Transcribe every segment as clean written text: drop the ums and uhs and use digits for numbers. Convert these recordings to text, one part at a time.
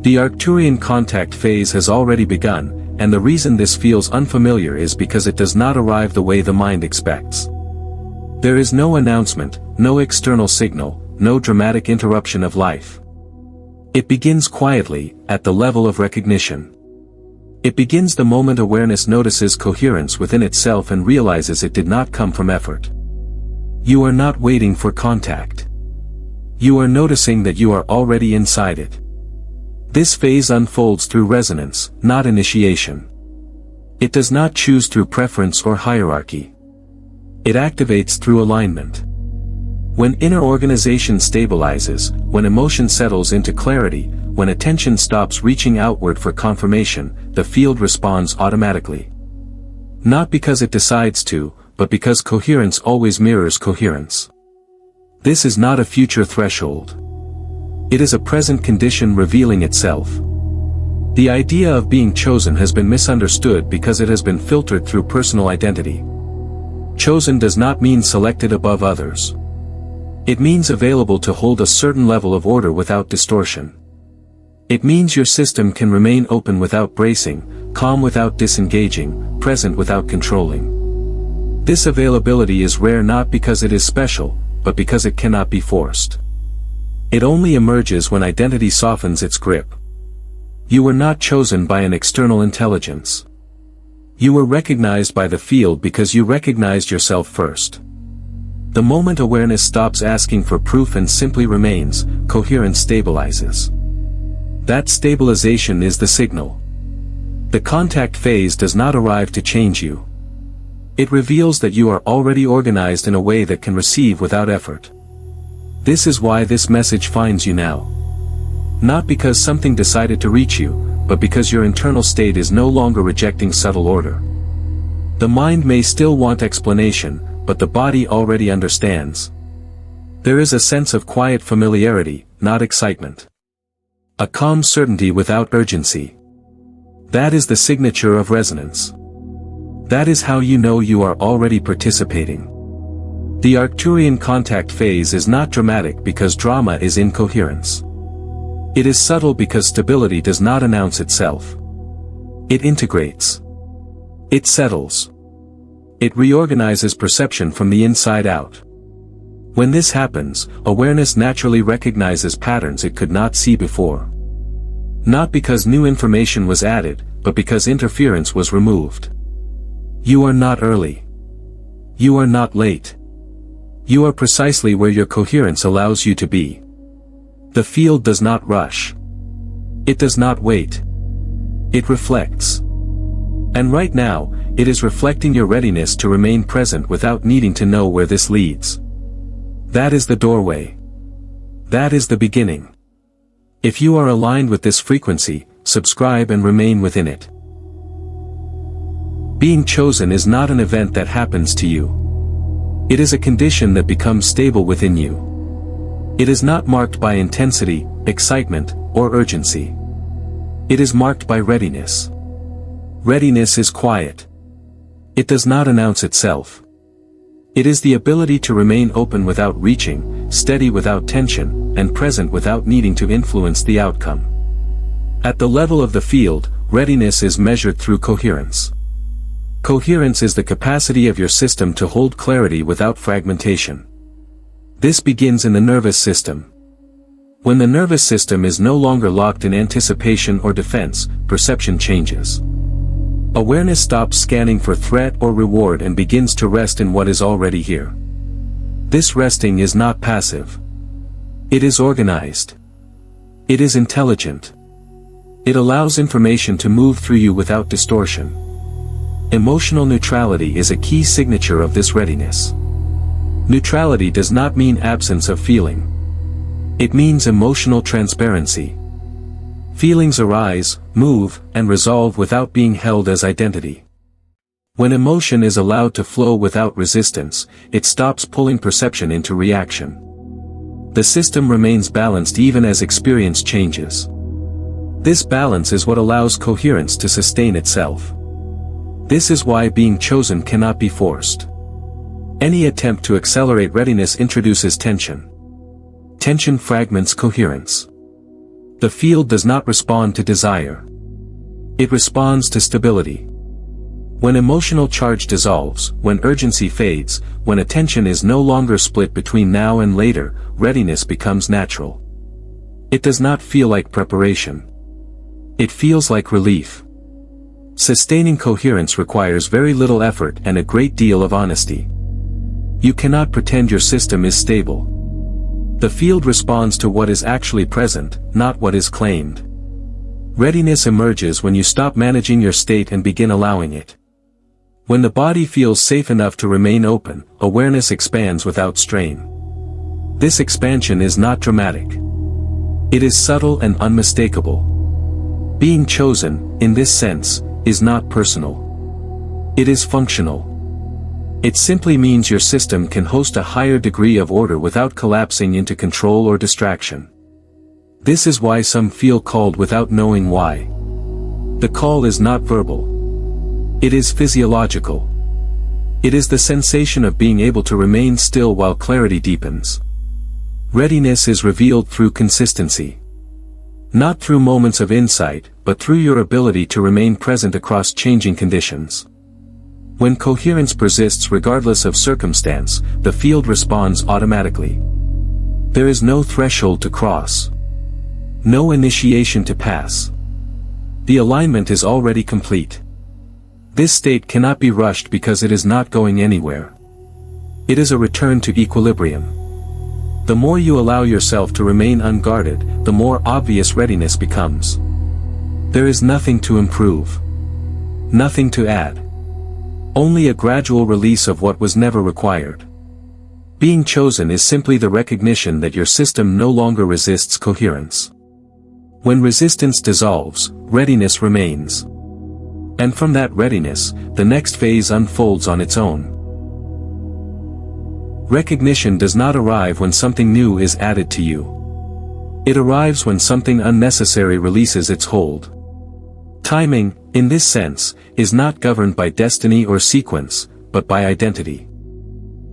The Arcturian Contact Phase has already begun, and the reason this feels unfamiliar is because it does not arrive the way the mind expects. There is no announcement, no external signal, no dramatic interruption of life. It begins quietly, at the level of recognition. It begins the moment awareness notices coherence within itself and realizes it did not come from effort. You are not waiting for contact. You are noticing that you are already inside it. This phase unfolds through resonance, not initiation. It does not choose through preference or hierarchy. It activates through alignment. When inner organization stabilizes, when emotion settles into clarity, when attention stops reaching outward for confirmation, the field responds automatically. Not because it decides to, but because coherence always mirrors coherence. This is not a future threshold. It is a present condition revealing itself. The idea of being chosen has been misunderstood because it has been filtered through personal identity. Chosen does not mean selected above others. It means available to hold a certain level of order without distortion. It means your system can remain open without bracing, calm without disengaging, present without controlling. This availability is rare not because it is special, but because it cannot be forced. It only emerges when identity softens its grip. You were not chosen by an external intelligence. You were recognized by the field because you recognized yourself first. The moment awareness stops asking for proof and simply remains, coherence stabilizes. That stabilization is the signal. The contact phase does not arrive to change you. It reveals that you are already organized in a way that can receive without effort. This is why this message finds you now. Not because something decided to reach you, but because your internal state is no longer rejecting subtle order. The mind may still want explanation, but the body already understands. There is a sense of quiet familiarity, not excitement. A calm certainty without urgency. That is the signature of resonance. That is how you know you are already participating. The Arcturian Contact Phase is not dramatic because drama is incoherence. It is subtle because stability does not announce itself. It integrates. It settles. It reorganizes perception from the inside out. When this happens, awareness naturally recognizes patterns it could not see before. Not because new information was added, but because interference was removed. You are not early. You are not late. You are precisely where your coherence allows you to be. The field does not rush. It does not wait. It reflects. And right now, it is reflecting your readiness to remain present without needing to know where this leads. That is the doorway. That is the beginning. If you are aligned with this frequency, subscribe and remain within it. Being chosen is not an event that happens to you. It is a condition that becomes stable within you. It is not marked by intensity, excitement, or urgency. It is marked by readiness. Readiness is quiet. It does not announce itself. It is the ability to remain open without reaching, steady without tension, and present without needing to influence the outcome. At the level of the field, readiness is measured through coherence. Coherence is the capacity of your system to hold clarity without fragmentation. This begins in the nervous system. When the nervous system is no longer locked in anticipation or defense, perception changes. Awareness stops scanning for threat or reward and begins to rest in what is already here. This resting is not passive. It is organized. It is intelligent. It allows information to move through you without distortion. Emotional neutrality is a key signature of this readiness. Neutrality does not mean absence of feeling. It means emotional transparency. Feelings arise, move, and resolve without being held as identity. When emotion is allowed to flow without resistance, it stops pulling perception into reaction. The system remains balanced even as experience changes. This balance is what allows coherence to sustain itself. This is why being chosen cannot be forced. Any attempt to accelerate readiness introduces tension. Tension fragments coherence. The field does not respond to desire. It responds to stability. When emotional charge dissolves, when urgency fades, when attention is no longer split between now and later, readiness becomes natural. It does not feel like preparation. It feels like relief. Sustaining coherence requires very little effort and a great deal of honesty. You cannot pretend your system is stable. The field responds to what is actually present, not what is claimed. Readiness emerges when you stop managing your state and begin allowing it. When the body feels safe enough to remain open, awareness expands without strain. This expansion is not dramatic. It is subtle and unmistakable. Being chosen, in this sense, is not personal. It is functional. It simply means your system can host a higher degree of order without collapsing into control or distraction. This is why some feel called without knowing why. The call is not verbal. It is physiological. It is the sensation of being able to remain still while clarity deepens. Readiness is revealed through consistency. Not through moments of insight, but through your ability to remain present across changing conditions. When coherence persists regardless of circumstance, the field responds automatically. There is no threshold to cross. No initiation to pass. The alignment is already complete. This state cannot be rushed because it is not going anywhere. It is a return to equilibrium. The more you allow yourself to remain unguarded, the more obvious readiness becomes. There is nothing to improve. Nothing to add. Only a gradual release of what was never required. Being chosen is simply the recognition that your system no longer resists coherence. When resistance dissolves, readiness remains. And from that readiness, the next phase unfolds on its own. Recognition does not arrive when something new is added to you. It arrives when something unnecessary releases its hold. Timing, in this sense, is not governed by destiny or sequence, but by identity.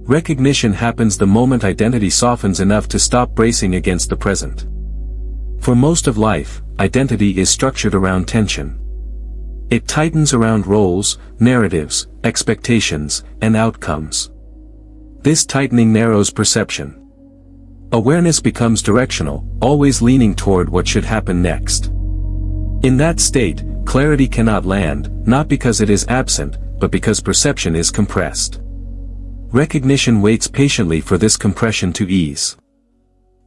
Recognition happens the moment identity softens enough to stop bracing against the present. For most of life, identity is structured around tension. It tightens around roles, narratives, expectations, and outcomes. This tightening narrows perception. Awareness becomes directional, always leaning toward what should happen next. In that state, clarity cannot land, not because it is absent, but because perception is compressed. Recognition waits patiently for this compression to ease.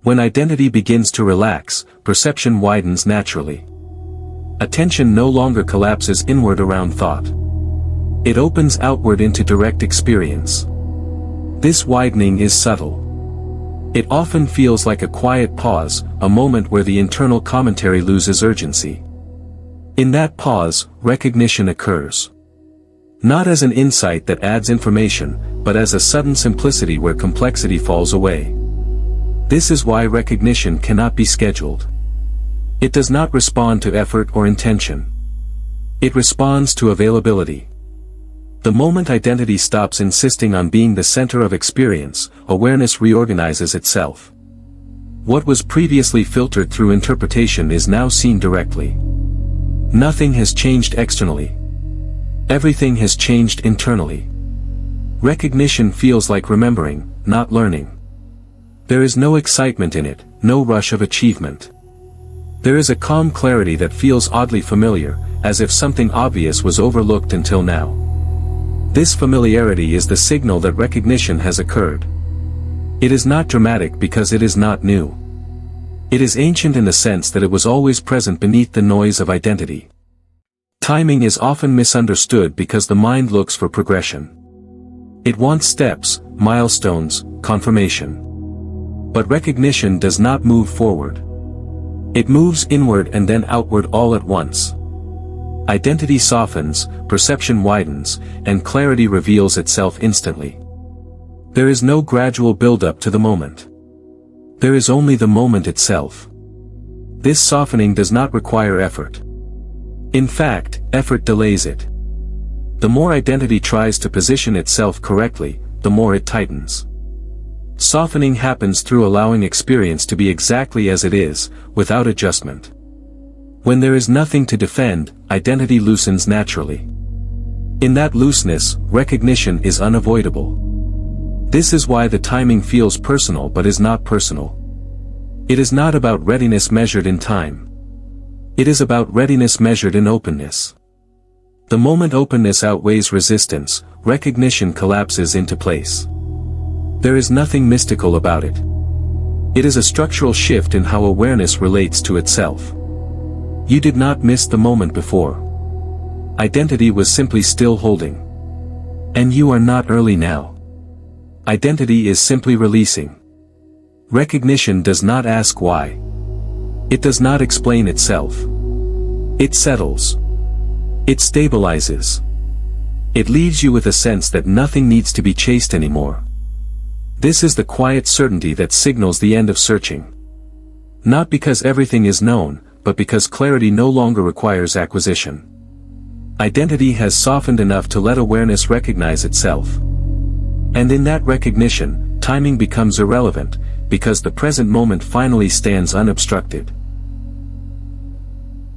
When identity begins to relax, perception widens naturally. Attention no longer collapses inward around thought. It opens outward into direct experience. This widening is subtle. It often feels like a quiet pause, a moment where the internal commentary loses urgency. In that pause, recognition occurs. Not as an insight that adds information, but as a sudden simplicity where complexity falls away. This is why recognition cannot be scheduled. It does not respond to effort or intention. It responds to availability. The moment identity stops insisting on being the center of experience, awareness reorganizes itself. What was previously filtered through interpretation is now seen directly. Nothing has changed externally. Everything has changed internally. Recognition feels like remembering, not learning. There is no excitement in it, no rush of achievement. There is a calm clarity that feels oddly familiar, as if something obvious was overlooked until now. This familiarity is the signal that recognition has occurred. It is not dramatic because it is not new. It is ancient in the sense that it was always present beneath the noise of identity. Timing is often misunderstood because the mind looks for progression. It wants steps, milestones, confirmation. But recognition does not move forward. It moves inward and then outward all at once. Identity softens, perception widens, and clarity reveals itself instantly. There is no gradual build-up to the moment. There is only the moment itself. This softening does not require effort. In fact, effort delays it. The more identity tries to position itself correctly, the more it tightens. Softening happens through allowing experience to be exactly as it is, without adjustment. When there is nothing to defend, identity loosens naturally. In that looseness, recognition is unavoidable. This is why the timing feels personal but is not personal. It is not about readiness measured in time. It is about readiness measured in openness. The moment openness outweighs resistance, recognition collapses into place. There is nothing mystical about it. It is a structural shift in how awareness relates to itself. You did not miss the moment before. Identity was simply still holding. And you are not early now. Identity is simply releasing. Recognition does not ask why. It does not explain itself. It settles. It stabilizes. It leaves you with a sense that nothing needs to be chased anymore. This is the quiet certainty that signals the end of searching. Not because everything is known, but because clarity no longer requires acquisition. Identity has softened enough to let awareness recognize itself. And in that recognition, timing becomes irrelevant, because the present moment finally stands unobstructed.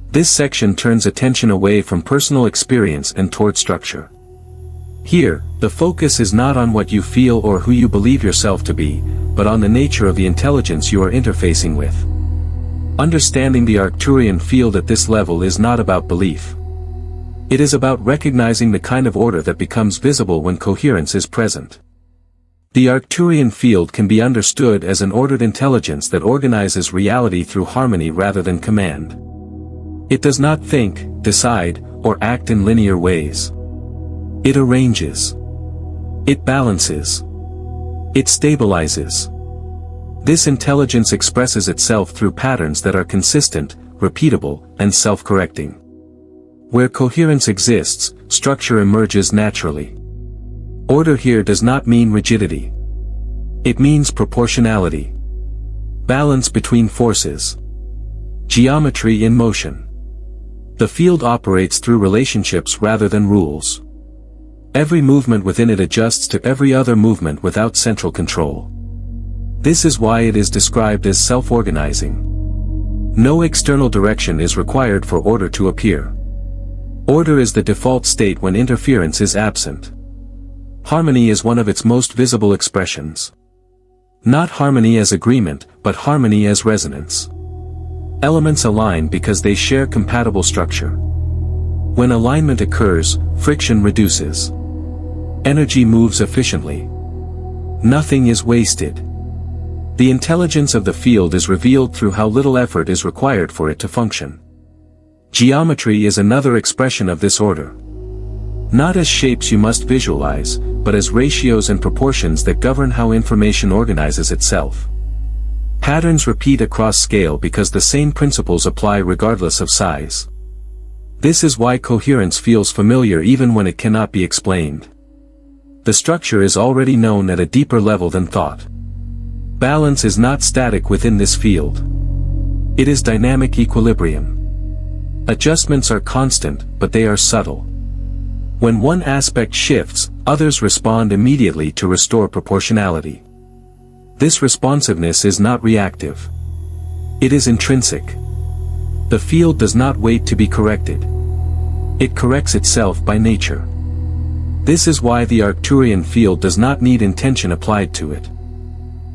This section turns attention away from personal experience and toward structure. Here, the focus is not on what you feel or who you believe yourself to be, but on the nature of the intelligence you are interfacing with. Understanding the Arcturian field at this level is not about belief. It is about recognizing the kind of order that becomes visible when coherence is present. The Arcturian field can be understood as an ordered intelligence that organizes reality through harmony rather than command. It does not think, decide, or act in linear ways. It arranges. It balances. It stabilizes. This intelligence expresses itself through patterns that are consistent, repeatable, and self-correcting. Where coherence exists, structure emerges naturally. Order here does not mean rigidity. It means proportionality. Balance between forces. Geometry in motion. The field operates through relationships rather than rules. Every movement within it adjusts to every other movement without central control. This is why it is described as self-organizing. No external direction is required for order to appear. Order is the default state when interference is absent. Harmony is one of its most visible expressions. Not harmony as agreement, but harmony as resonance. Elements align because they share compatible structure. When alignment occurs, friction reduces. Energy moves efficiently. Nothing is wasted. The intelligence of the field is revealed through how little effort is required for it to function. Geometry is another expression of this order. Not as shapes you must visualize, but as ratios and proportions that govern how information organizes itself. Patterns repeat across scale because the same principles apply regardless of size. This is why coherence feels familiar even when it cannot be explained. The structure is already known at a deeper level than thought. Balance is not static within this field. It is dynamic equilibrium. Adjustments are constant, but they are subtle. When one aspect shifts, others respond immediately to restore proportionality. This responsiveness is not reactive. It is intrinsic. The field does not wait to be corrected. It corrects itself by nature. This is why the Arcturian field does not need intention applied to it.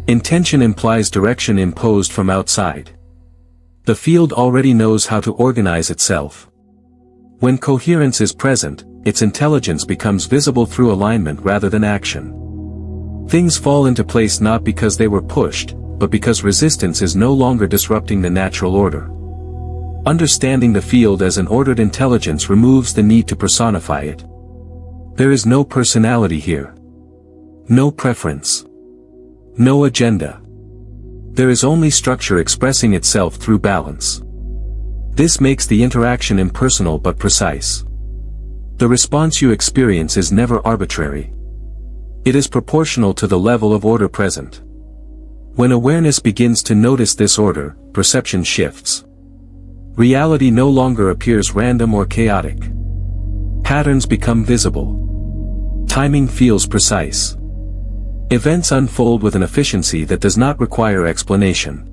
Intention implies direction imposed from outside. The field already knows how to organize itself. When coherence is present, its intelligence becomes visible through alignment rather than action. Things fall into place not because they were pushed, but because resistance is no longer disrupting the natural order. Understanding the field as an ordered intelligence removes the need to personify it. There is no personality here. No preference. No agenda. There is only structure expressing itself through balance. This makes the interaction impersonal but precise. The response you experience is never arbitrary. It is proportional to the level of order present. When awareness begins to notice this order, perception shifts. Reality no longer appears random or chaotic. Patterns become visible. Timing feels precise. Events unfold with an efficiency that does not require explanation.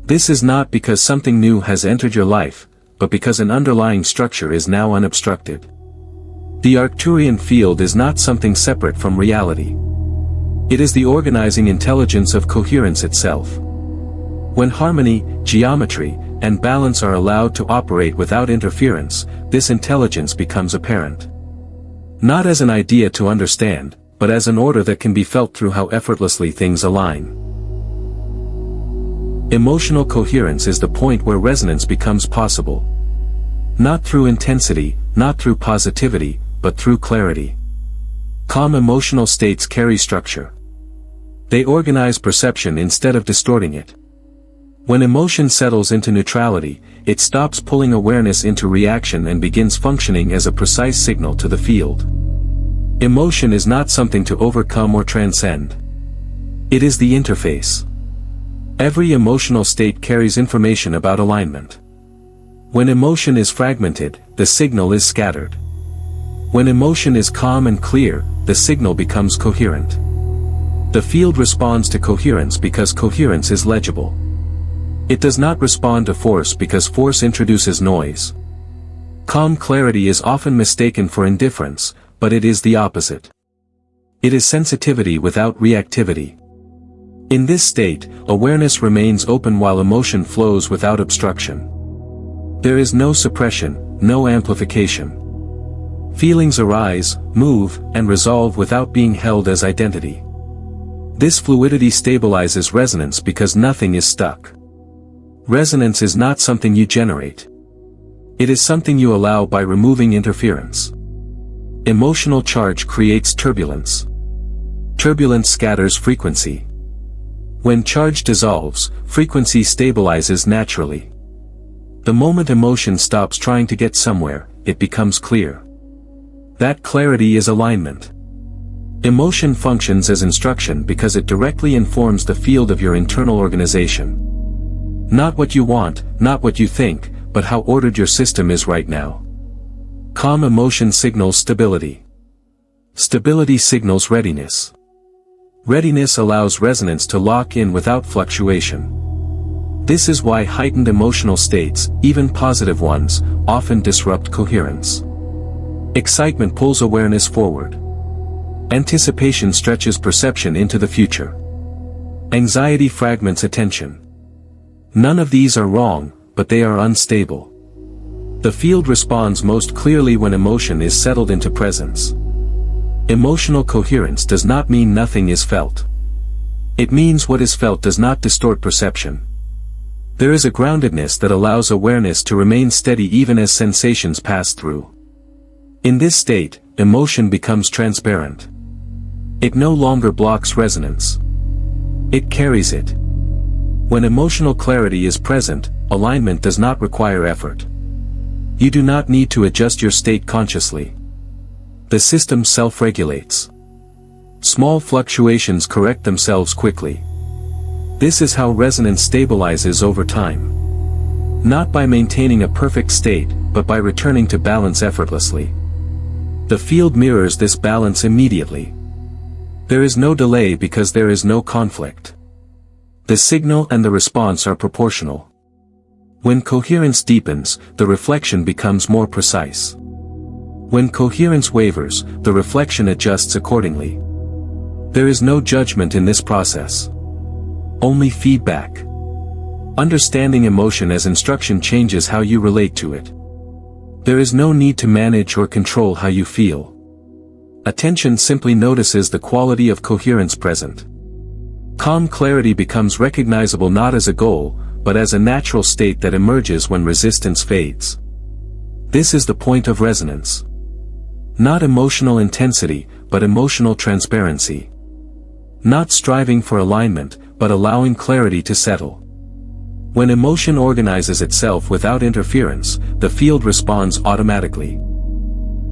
This is not because something new has entered your life, but because an underlying structure is now unobstructed. The Arcturian field is not something separate from reality. It is the organizing intelligence of coherence itself. When harmony, geometry, and balance are allowed to operate without interference, this intelligence becomes apparent. Not as an idea to understand, but as an order that can be felt through how effortlessly things align. Emotional coherence is the point where resonance becomes possible. Not through intensity, not through positivity, but through clarity. Calm emotional states carry structure. They organize perception instead of distorting it. When emotion settles into neutrality, it stops pulling awareness into reaction and begins functioning as a precise signal to the field. Emotion is not something to overcome or transcend. It is the interface. Every emotional state carries information about alignment. When emotion is fragmented, the signal is scattered. When emotion is calm and clear, the signal becomes coherent. The field responds to coherence because coherence is legible. It does not respond to force because force introduces noise. Calm clarity is often mistaken for indifference, but it is the opposite. It is sensitivity without reactivity. In this state, awareness remains open while emotion flows without obstruction. There is no suppression, no amplification. Feelings arise, move, and resolve without being held as identity. This fluidity stabilizes resonance because nothing is stuck. Resonance is not something you generate. It is something you allow by removing interference. Emotional charge creates turbulence. Turbulence scatters frequency. When charge dissolves, frequency stabilizes naturally. The moment emotion stops trying to get somewhere, it becomes clear. That clarity is alignment. Emotion functions as instruction because it directly informs the field of your internal organization. Not what you want, not what you think, but how ordered your system is right now. Calm emotion signals stability. Stability signals readiness. Readiness allows resonance to lock in without fluctuation. This is why heightened emotional states, even positive ones, often disrupt coherence. Excitement pulls awareness forward. Anticipation stretches perception into the future. Anxiety fragments attention. None of these are wrong, but they are unstable. The field responds most clearly when emotion is settled into presence. Emotional coherence does not mean nothing is felt. It means what is felt does not distort perception. There is a groundedness that allows awareness to remain steady even as sensations pass through. In this state, emotion becomes transparent. It no longer blocks resonance. It carries it. When emotional clarity is present, alignment does not require effort. You do not need to adjust your state consciously. The system self-regulates. Small fluctuations correct themselves quickly. This is how resonance stabilizes over time. Not by maintaining a perfect state, but by returning to balance effortlessly. The field mirrors this balance immediately. There is no delay because there is no conflict. The signal and the response are proportional. When coherence deepens, the reflection becomes more precise. When coherence wavers, the reflection adjusts accordingly. There is no judgment in this process. Only feedback. Understanding emotion as instruction changes how you relate to it. There is no need to manage or control how you feel. Attention simply notices the quality of coherence present. Calm clarity becomes recognizable not as a goal, but as a natural state that emerges when resistance fades. This is the point of resonance. Not emotional intensity, but emotional transparency. Not striving for alignment, but allowing clarity to settle. When emotion organizes itself without interference, the field responds automatically.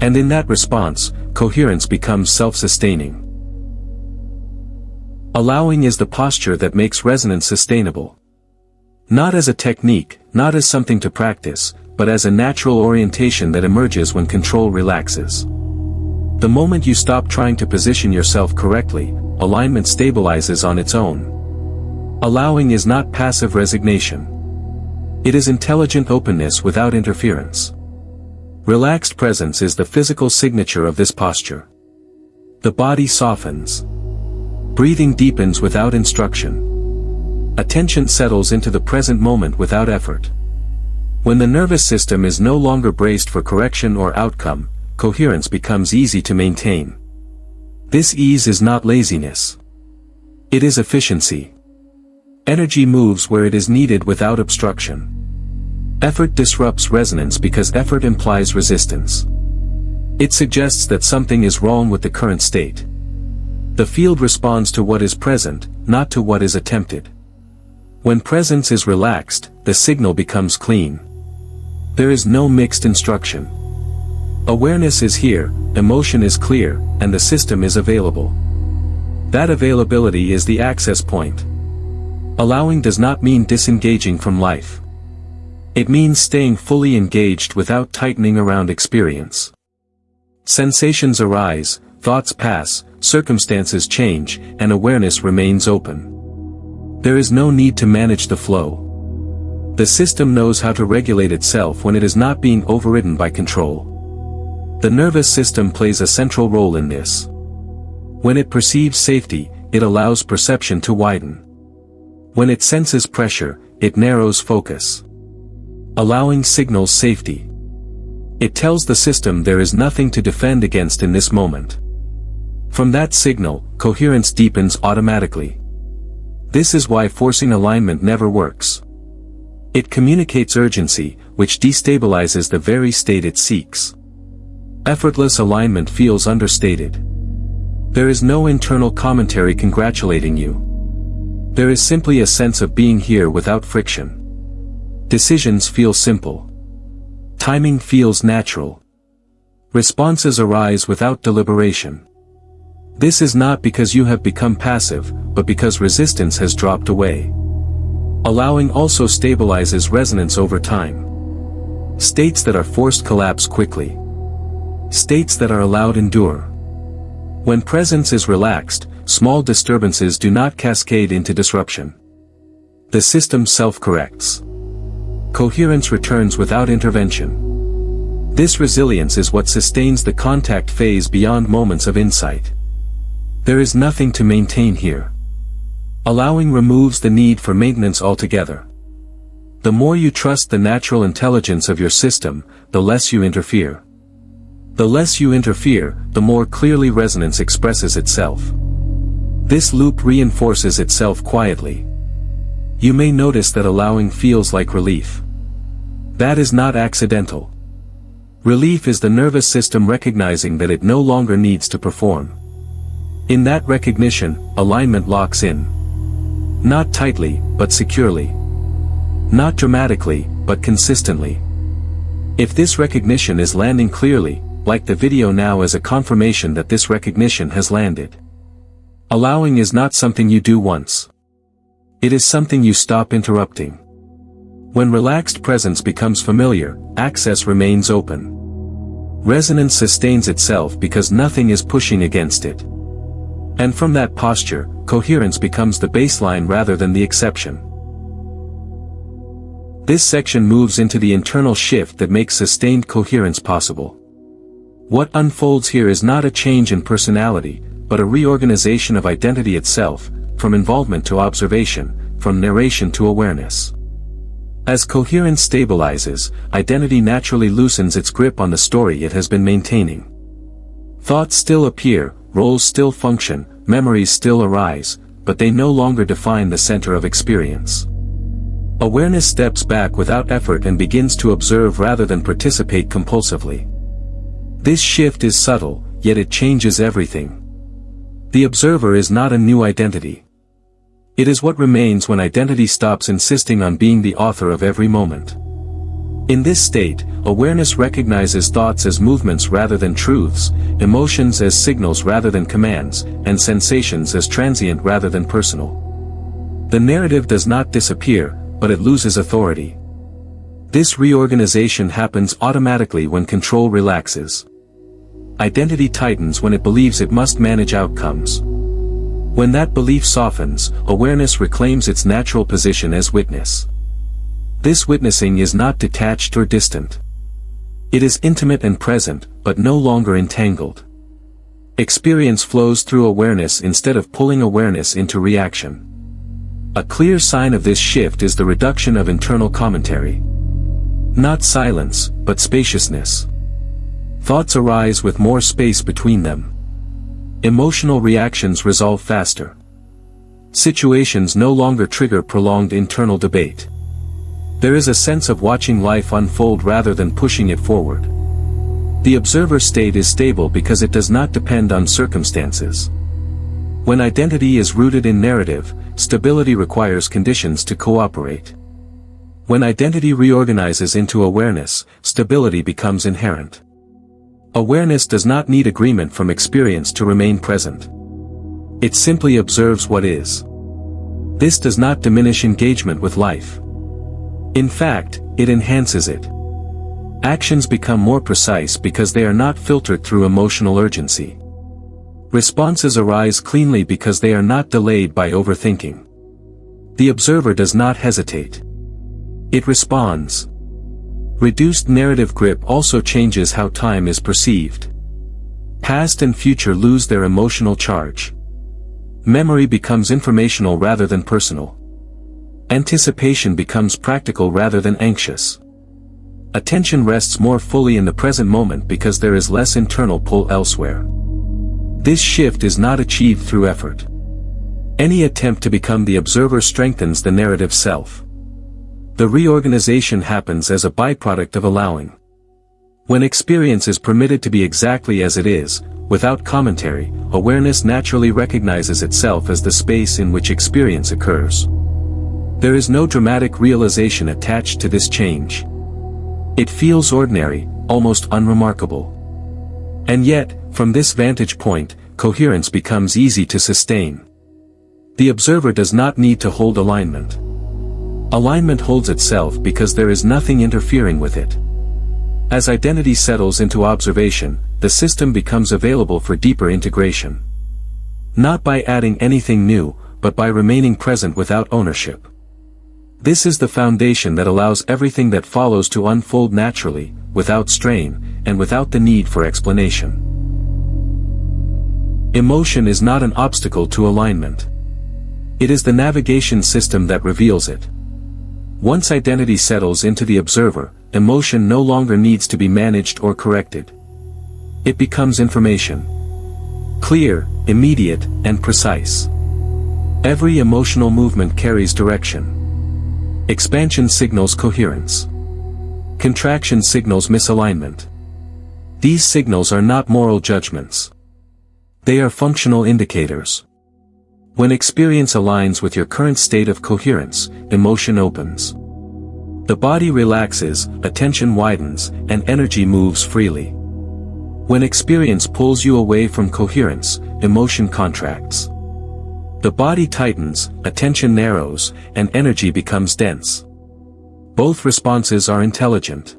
And in that response, coherence becomes self-sustaining. Allowing is the posture that makes resonance sustainable. Not as a technique, not as something to practice, but as a natural orientation that emerges when control relaxes. The moment you stop trying to position yourself correctly, alignment stabilizes on its own. Allowing is not passive resignation. It is intelligent openness without interference. Relaxed presence is the physical signature of this posture. The body softens. Breathing deepens without instruction. Attention settles into the present moment without effort. When the nervous system is no longer braced for correction or outcome, coherence becomes easy to maintain. This ease is not laziness. It is efficiency. Energy moves where it is needed without obstruction. Effort disrupts resonance because effort implies resistance. It suggests that something is wrong with the current state. The field responds to what is present, not to what is attempted. When presence is relaxed, the signal becomes clean. There is no mixed instruction. Awareness is here, emotion is clear, and the system is available. That availability is the access point. Allowing does not mean disengaging from life. It means staying fully engaged without tightening around experience. Sensations arise, thoughts pass, circumstances change, and awareness remains open. There is no need to manage the flow. The system knows how to regulate itself when it is not being overridden by control. The nervous system plays a central role in this. When it perceives safety, it allows perception to widen. When it senses pressure, it narrows focus. Allowing signals safety. It tells the system there is nothing to defend against in this moment. From that signal, coherence deepens automatically. This is why forcing alignment never works. It communicates urgency, which destabilizes the very state it seeks. Effortless alignment feels understated. There is no internal commentary congratulating you. There is simply a sense of being here without friction. Decisions feel simple. Timing feels natural. Responses arise without deliberation. This is not because you have become passive, but because resistance has dropped away. Allowing also stabilizes resonance over time. States that are forced collapse quickly. States that are allowed endure. When presence is relaxed, small disturbances do not cascade into disruption. The system self-corrects. Coherence returns without intervention. This resilience is what sustains the contact phase beyond moments of insight. There is nothing to maintain here. Allowing removes the need for maintenance altogether. The more you trust the natural intelligence of your system, the less you interfere. The less you interfere, the more clearly resonance expresses itself. This loop reinforces itself quietly. You may notice that allowing feels like relief. That is not accidental. Relief is the nervous system recognizing that it no longer needs to perform. In that recognition, alignment locks in. Not tightly, but securely. Not dramatically, but consistently. If this recognition is landing clearly, like the video now as a confirmation that this recognition has landed. Allowing is not something you do once. It is something you stop interrupting. When relaxed presence becomes familiar, access remains open. Resonance sustains itself because nothing is pushing against it. And from that posture, coherence becomes the baseline rather than the exception. This section moves into the internal shift that makes sustained coherence possible. What unfolds here is not a change in personality, but a reorganization of identity itself, from involvement to observation, from narration to awareness. As coherence stabilizes, identity naturally loosens its grip on the story it has been maintaining. Thoughts still appear, roles still function, memories still arise, but they no longer define the center of experience. Awareness steps back without effort and begins to observe rather than participate compulsively. This shift is subtle, yet it changes everything. The observer is not a new identity. It is what remains when identity stops insisting on being the author of every moment. In this state, awareness recognizes thoughts as movements rather than truths, emotions as signals rather than commands, and sensations as transient rather than personal. The narrative does not disappear, but it loses authority. This reorganization happens automatically when control relaxes. Identity tightens when it believes it must manage outcomes. When that belief softens, awareness reclaims its natural position as witness. This witnessing is not detached or distant. It is intimate and present, but no longer entangled. Experience flows through awareness instead of pulling awareness into reaction. A clear sign of this shift is the reduction of internal commentary. Not silence, but spaciousness. Thoughts arise with more space between them. Emotional reactions resolve faster. Situations no longer trigger prolonged internal debate. There is a sense of watching life unfold rather than pushing it forward. The observer state is stable because it does not depend on circumstances. When identity is rooted in narrative, stability requires conditions to cooperate. When identity reorganizes into awareness, stability becomes inherent. Awareness does not need agreement from experience to remain present. It simply observes what is. This does not diminish engagement with life. In fact, it enhances it. Actions become more precise because they are not filtered through emotional urgency. Responses arise cleanly because they are not delayed by overthinking. The observer does not hesitate. It responds. Reduced narrative grip also changes how time is perceived. Past and future lose their emotional charge. Memory becomes informational rather than personal. Anticipation becomes practical rather than anxious. Attention rests more fully in the present moment because there is less internal pull elsewhere. This shift is not achieved through effort. Any attempt to become the observer strengthens the narrative self. The reorganization happens as a byproduct of allowing. When experience is permitted to be exactly as it is, without commentary, awareness naturally recognizes itself as the space in which experience occurs. There is no dramatic realization attached to this change. It feels ordinary, almost unremarkable. And yet, from this vantage point, coherence becomes easy to sustain. The observer does not need to hold alignment. Alignment holds itself because there is nothing interfering with it. As identity settles into observation, the system becomes available for deeper integration. Not by adding anything new, but by remaining present without ownership. This is the foundation that allows everything that follows to unfold naturally, without strain, and without the need for explanation. Emotion is not an obstacle to alignment. It is the navigation system that reveals it. Once identity settles into the observer, emotion no longer needs to be managed or corrected. It becomes information. Clear, immediate, and precise. Every emotional movement carries direction. Expansion signals coherence. Contraction signals misalignment. These signals are not moral judgments. They are functional indicators. When experience aligns with your current state of coherence, emotion opens. The body relaxes, attention widens, and energy moves freely. When experience pulls you away from coherence, emotion contracts. The body tightens, attention narrows, and energy becomes dense. Both responses are intelligent.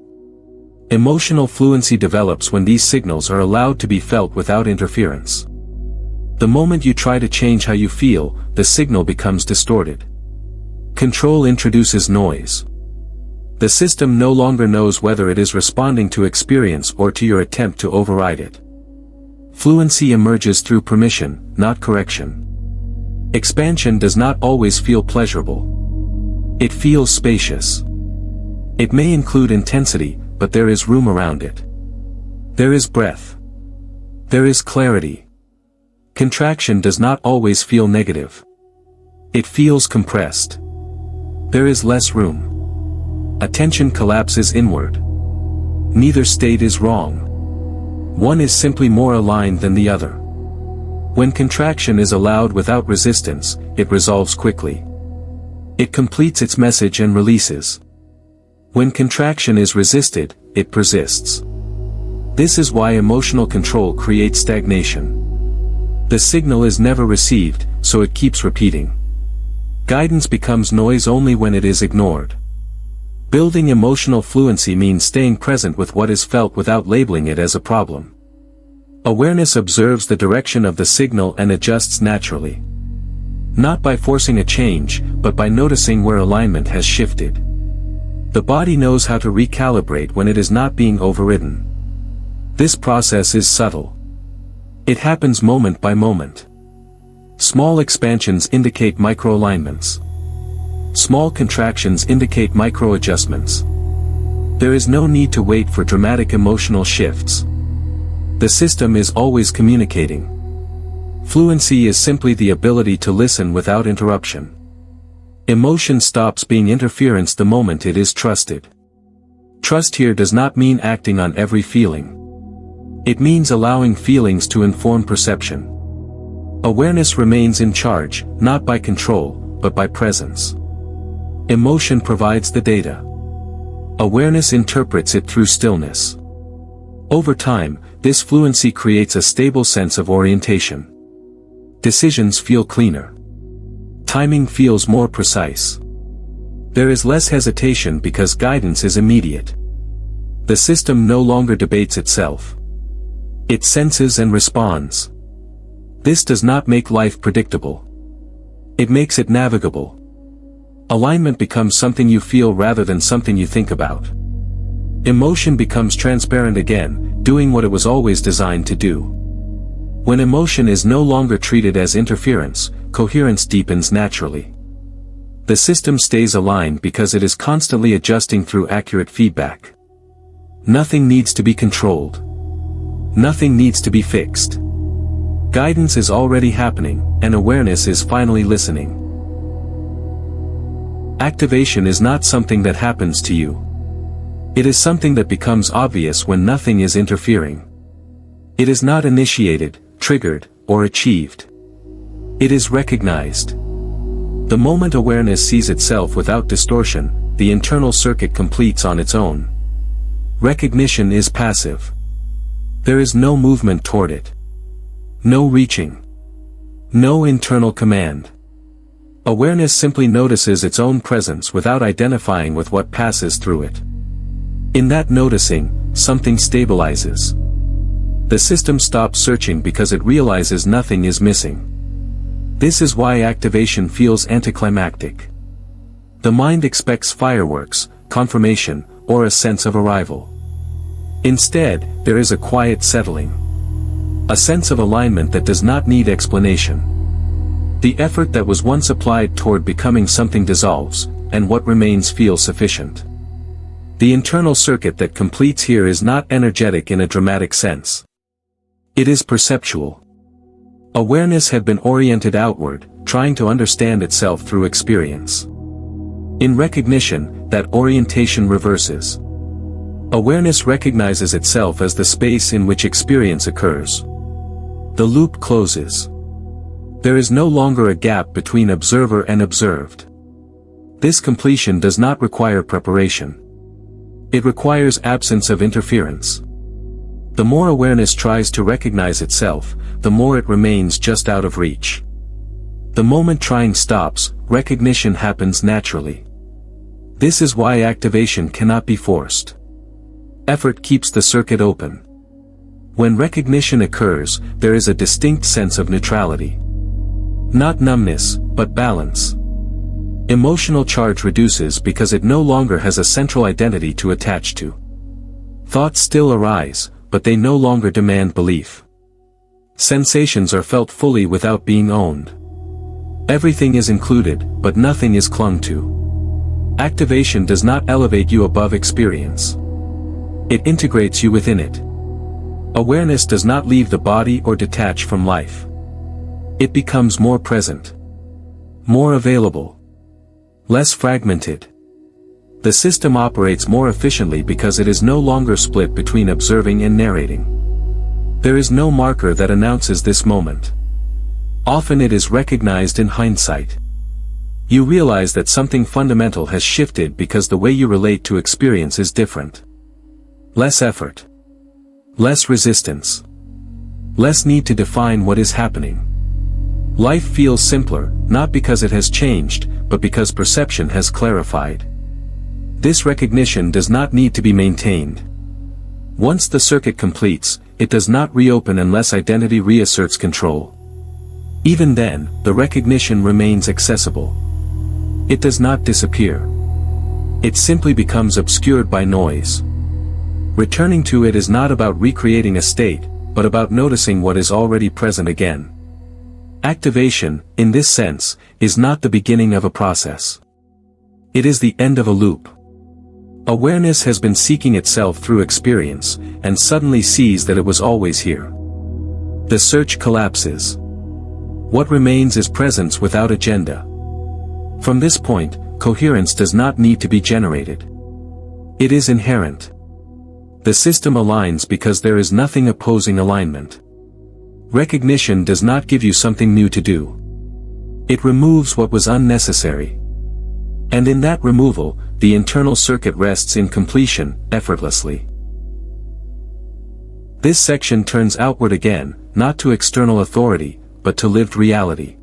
Emotional fluency develops when these signals are allowed to be felt without interference. The moment you try to change how you feel, the signal becomes distorted. Control introduces noise. The system no longer knows whether it is responding to experience or to your attempt to override it. Fluency emerges through permission, not correction. Expansion does not always feel pleasurable. It feels spacious. It may include intensity, but there is room around it. There is breadth. There is clarity. Contraction does not always feel negative. It feels compressed. There is less room. Attention collapses inward. Neither state is wrong. One is simply more aligned than the other. When contraction is allowed without resistance, it resolves quickly. It completes its message and releases. When contraction is resisted, it persists. This is why emotional control creates stagnation. The signal is never received, so it keeps repeating. Guidance becomes noise only when it is ignored. Building emotional fluency means staying present with what is felt without labeling it as a problem. Awareness observes the direction of the signal and adjusts naturally. Not by forcing a change, but by noticing where alignment has shifted. The body knows how to recalibrate when it is not being overridden. This process is subtle. It happens moment by moment. Small expansions indicate microalignments. Small contractions indicate microadjustments. There is no need to wait for dramatic emotional shifts. The system is always communicating. Fluency is simply the ability to listen without interruption. Emotion stops being interference the moment it is trusted. Trust here does not mean acting on every feeling. It means allowing feelings to inform perception. Awareness remains in charge, not by control, but by presence. Emotion provides the data. Awareness interprets it through stillness. Over time, this fluency creates a stable sense of orientation. Decisions feel cleaner. Timing feels more precise. There is less hesitation because guidance is immediate. The system no longer debates itself. It senses and responds. This does not make life predictable. It makes it navigable. Alignment becomes something you feel rather than something you think about. Emotion becomes transparent again, doing what it was always designed to do. When emotion is no longer treated as interference, coherence deepens naturally. The system stays aligned because it is constantly adjusting through accurate feedback. Nothing needs to be controlled. Nothing needs to be fixed. Guidance is already happening, and awareness is finally listening. Activation is not something that happens to you. It is something that becomes obvious when nothing is interfering. It is not initiated, triggered, or achieved. It is recognized. The moment awareness sees itself without distortion, the internal circuit completes on its own. Recognition is passive. There is no movement toward it. No reaching. No internal command. Awareness simply notices its own presence without identifying with what passes through it. In that noticing, something stabilizes. The system stops searching because it realizes nothing is missing. This is why activation feels anticlimactic. The mind expects fireworks, confirmation, or a sense of arrival. Instead, there is a quiet settling. A sense of alignment that does not need explanation. The effort that was once applied toward becoming something dissolves, and what remains feels sufficient. The internal circuit that completes here is not energetic in a dramatic sense. It is perceptual. Awareness had been oriented outward, trying to understand itself through experience. In recognition, that orientation reverses. Awareness recognizes itself as the space in which experience occurs. The loop closes. There is no longer a gap between observer and observed. This completion does not require preparation. It requires absence of interference. The more awareness tries to recognize itself, the more it remains just out of reach. The moment trying stops, recognition happens naturally. This is why activation cannot be forced. Effort keeps the circuit open. When recognition occurs, there is a distinct sense of neutrality. Not numbness, but balance. Emotional charge reduces because it no longer has a central identity to attach to. Thoughts still arise, but they no longer demand belief. Sensations are felt fully without being owned. Everything is included, but nothing is clung to. Activation does not elevate you above experience. It integrates you within it. Awareness does not leave the body or detach from life. It becomes more present. More available. Less fragmented. The system operates more efficiently because it is no longer split between observing and narrating. There is no marker that announces this moment. Often it is recognized in hindsight. You realize that something fundamental has shifted because the way you relate to experience is different. Less effort. Less resistance. Less need to define what is happening. Life feels simpler, not because it has changed, but because perception has clarified. This recognition does not need to be maintained. Once the circuit completes, it does not reopen unless identity reasserts control. Even then, the recognition remains accessible. It does not disappear. It simply becomes obscured by noise. Returning to it is not about recreating a state, but about noticing what is already present again. Activation, in this sense, is not the beginning of a process. It is the end of a loop. Awareness has been seeking itself through experience, and suddenly sees that it was always here. The search collapses. What remains is presence without agenda. From this point, coherence does not need to be generated. It is inherent. The system aligns because there is nothing opposing alignment. Recognition does not give you something new to do. It removes what was unnecessary. And in that removal, the internal circuit rests in completion, effortlessly. This section turns outward again, not to external authority, but to lived reality.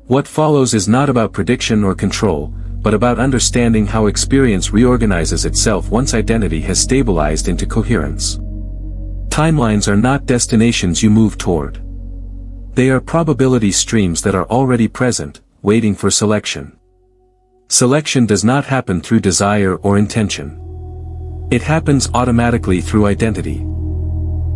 What follows is not about prediction or control, but about understanding how experience reorganizes itself once identity has stabilized into coherence. Timelines are not destinations you move toward. They are probability streams that are already present, waiting for selection. Selection does not happen through desire or intention. It happens automatically through identity.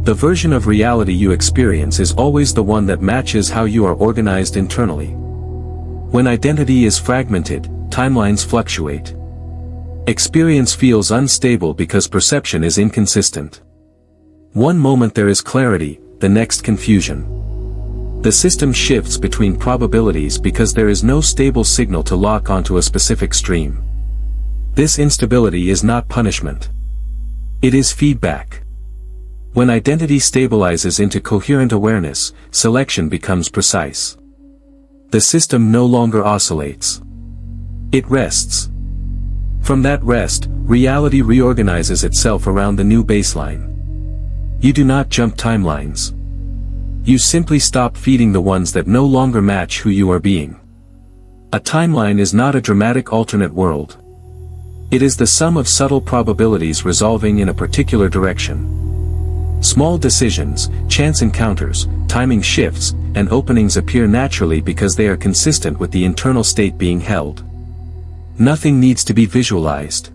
The version of reality you experience is always the one that matches how you are organized internally. When identity is fragmented, timelines fluctuate. Experience feels unstable because perception is inconsistent. One moment there is clarity, the next confusion. The system shifts between probabilities because there is no stable signal to lock onto a specific stream. This instability is not punishment. It is feedback. When identity stabilizes into coherent awareness, selection becomes precise. The system no longer oscillates. It rests. From that rest, reality reorganizes itself around the new baseline. You do not jump timelines. You simply stop feeding the ones that no longer match who you are being. A timeline is not a dramatic alternate world. It is the sum of subtle probabilities resolving in a particular direction. Small decisions, chance encounters, timing shifts, and openings appear naturally because they are consistent with the internal state being held. Nothing needs to be visualized.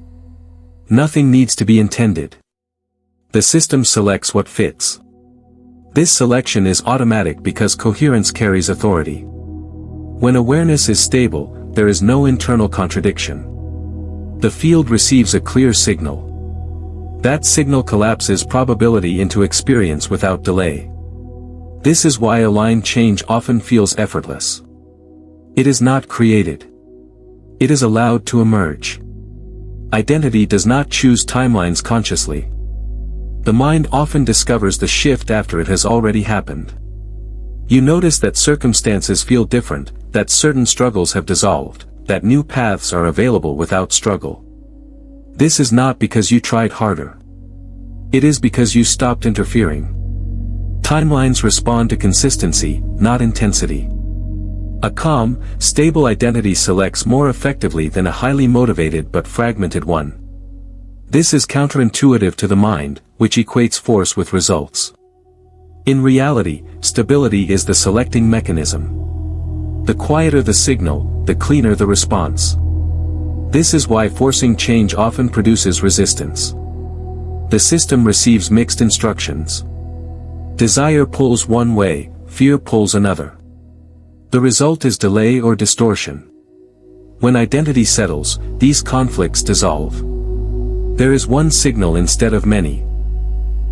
Nothing needs to be intended. The system selects what fits. This selection is automatic because coherence carries authority. When awareness is stable, there is no internal contradiction. The field receives a clear signal. That signal collapses probability into experience without delay. This is why aligned change often feels effortless. It is not created. It is allowed to emerge. Identity does not choose timelines consciously. The mind often discovers the shift after it has already happened. You notice that circumstances feel different, that certain struggles have dissolved, that new paths are available without struggle. This is not because you tried harder. It is because you stopped interfering. Timelines respond to consistency, not intensity. A calm, stable identity selects more effectively than a highly motivated but fragmented one. This is counterintuitive to the mind, which equates force with results. In reality, stability is the selecting mechanism. The quieter the signal, the cleaner the response. This is why forcing change often produces resistance. The system receives mixed instructions. Desire pulls one way, fear pulls another. The result is delay or distortion. When identity settles, these conflicts dissolve. There is one signal instead of many.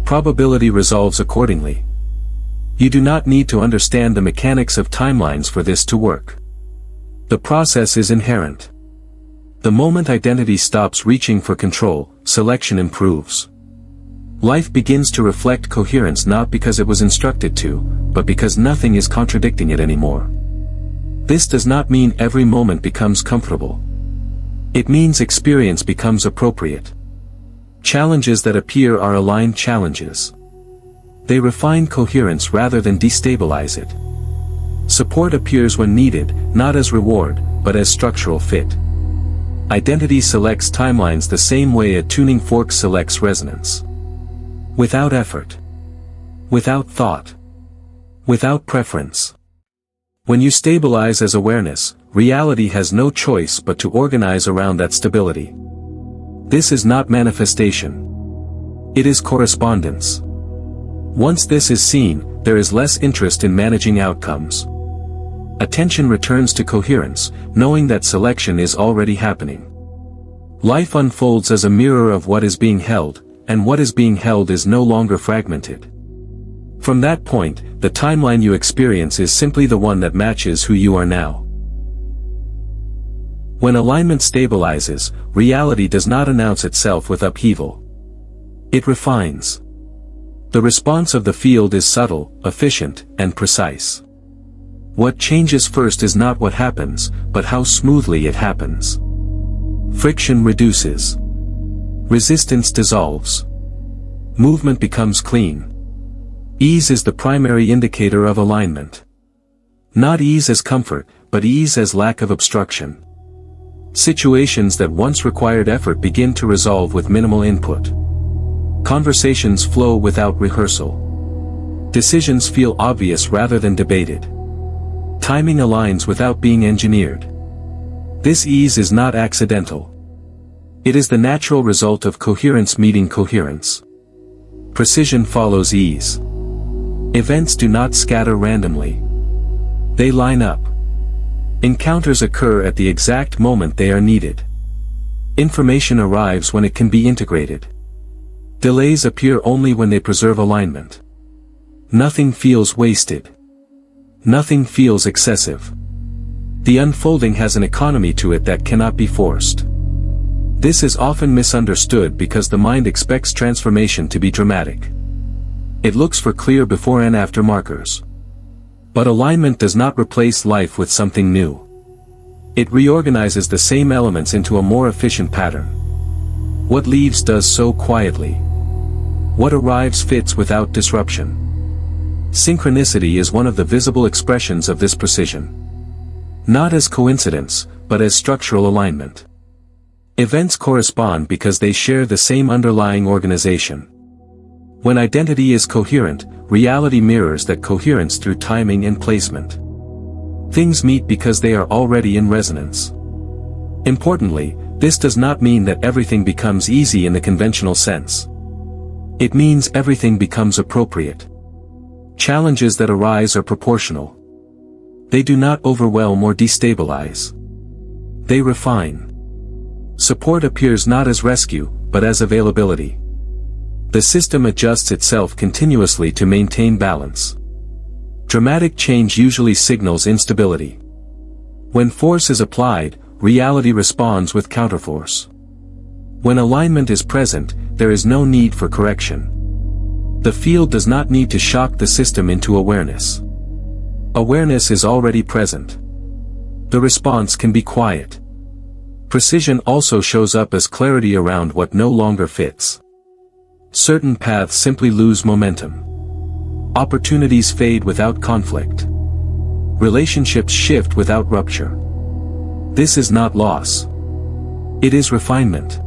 Probability resolves accordingly. You do not need to understand the mechanics of timelines for this to work. The process is inherent. The moment identity stops reaching for control, selection improves. Life begins to reflect coherence not because it was instructed to, but because nothing is contradicting it anymore. This does not mean every moment becomes comfortable. It means experience becomes appropriate. Challenges that appear are aligned challenges. They refine coherence rather than destabilize it. Support appears when needed, not as reward, but as structural fit. Identity selects timelines the same way a tuning fork selects resonance. Without effort. Without thought. Without preference. When you stabilize as awareness, reality has no choice but to organize around that stability. This is not manifestation. It is correspondence. Once this is seen, there is less interest in managing outcomes. Attention returns to coherence, knowing that selection is already happening. Life unfolds as a mirror of what is being held, and what is being held is no longer fragmented. From that point, the timeline you experience is simply the one that matches who you are now. When alignment stabilizes, reality does not announce itself with upheaval. It refines. The response of the field is subtle, efficient, and precise. What changes first is not what happens, but how smoothly it happens. Friction reduces. Resistance dissolves. Movement becomes clean. Ease is the primary indicator of alignment. Not ease as comfort, but ease as lack of obstruction. Situations that once required effort begin to resolve with minimal input. Conversations flow without rehearsal. Decisions feel obvious rather than debated. Timing aligns without being engineered. This ease is not accidental. It is the natural result of coherence meeting coherence. Precision follows ease. Events do not scatter randomly. They line up. Encounters occur at the exact moment they are needed. Information arrives when it can be integrated. Delays appear only when they preserve alignment. Nothing feels wasted. Nothing feels excessive. The unfolding has an economy to it that cannot be forced. This is often misunderstood because the mind expects transformation to be dramatic. It looks for clear before and after markers. But alignment does not replace life with something new. It reorganizes the same elements into a more efficient pattern. What leaves does so quietly. What arrives fits without disruption. Synchronicity is one of the visible expressions of this precision. Not as coincidence, but as structural alignment. Events correspond because they share the same underlying organization. When identity is coherent, reality mirrors that coherence through timing and placement. Things meet because they are already in resonance. Importantly, this does not mean that everything becomes easy in the conventional sense. It means everything becomes appropriate. Challenges that arise are proportional. They do not overwhelm or destabilize. They refine. Support appears not as rescue, but as availability. The system adjusts itself continuously to maintain balance. Dramatic change usually signals instability. When force is applied, reality responds with counterforce. When alignment is present, there is no need for correction. The field does not need to shock the system into awareness. Awareness is already present. The response can be quiet. Precision also shows up as clarity around what no longer fits. Certain paths simply lose momentum. Opportunities fade without conflict. Relationships shift without rupture. This is not loss. It is refinement.